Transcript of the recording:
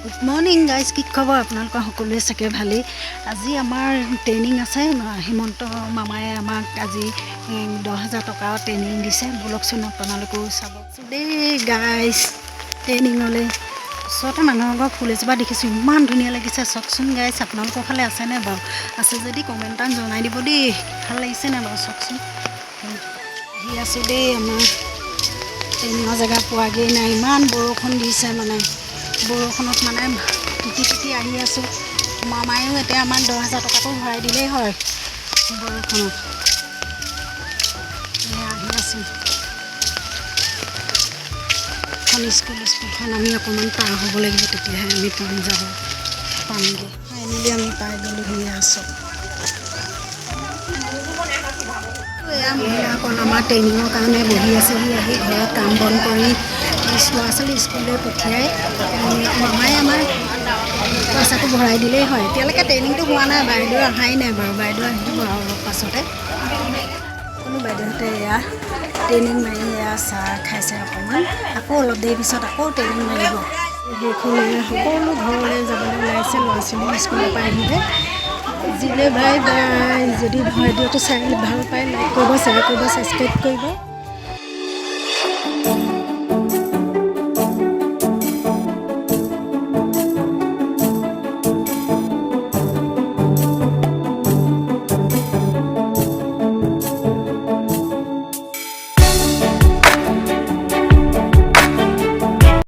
Good morning guys, কি খবৰ আপোনালোকৰ? সকলোৱে চাগে ভালেই। আজি আমাৰ ট্ৰেইনিং আছে। হিমন্ত মামায়ে আমাক আজি 10,000 টকা ট্ৰেইনিং দিছে। ব'লকচোন আপোনালোকেও চাব দেই গাইজ। ট্ৰেইনিঙলৈ ওচৰতে মানুহৰ ঘৰ ফুল এজোপা দেখিছোঁ, ইমান ধুনীয়া লাগিছে। চাওকচোন গাইজ, আপোনালোকৰ ফালে আছেনে বাৰু? আছে যদি কমেণ্ট এটা জনাই দিব দেই। ভাল লাগিছে নাই বাৰু? চাওকচোন, আহি আছোঁ দেই। আমাৰ ট্ৰেইনিঙৰ জেগা পোৱাগৈ নাই, ইমান বৰষুণ দিছে। বৰষুণত তিতি আহি আছোঁ। মামায়েও এতিয়া আমাক 10,000 টকাটো ভৰাই দিলেই হয়। বৰষুণত আহি আছোঁ। স্কুলখন আমি অকণমান পাৰ হ'ব লাগিব, তেতিয়াহে আমি পামগৈ। ফাইনেলি আমি পাই গ'লোহি। আছোঁ এয়া মহিলাসকল আমাৰ ট্ৰেইনিঙৰ কাৰণে বহি আছেহি। আহি ঘৰত কাম বন কৰি ল'ৰা ছোৱালী স্কুললৈ পঠিয়াই মামায়ে আমাৰ পইচাটো ভৰাই দিলেই হয়। এতিয়ালৈকে ট্ৰেইনিংটো হোৱা নাই, বাইদেউ অহাই নাই বাৰু। বাইদেউ আহিব আৰু অলপ পাছতে। কোনো বাইদেউহঁতে এয়া ট্ৰেইনিং মাৰি এয়া চাহ খাইছে অকণমান। আকৌ অলপ দেৰি পিছত আকৌ ট্ৰেইনিং মাৰিব। সকলো ঘৰলৈ যাবলৈ ওলাইছে। ল'ৰা ছোৱালী স্কুলৰ পৰা আহিলে জিলে বাই বাই। যদি ভিডিঅ'টো চাই ভাল পায়, লাইক কৰিব, শ্বেয়াৰ কৰিব, ছাবস্ক্ৰাইব কৰিব।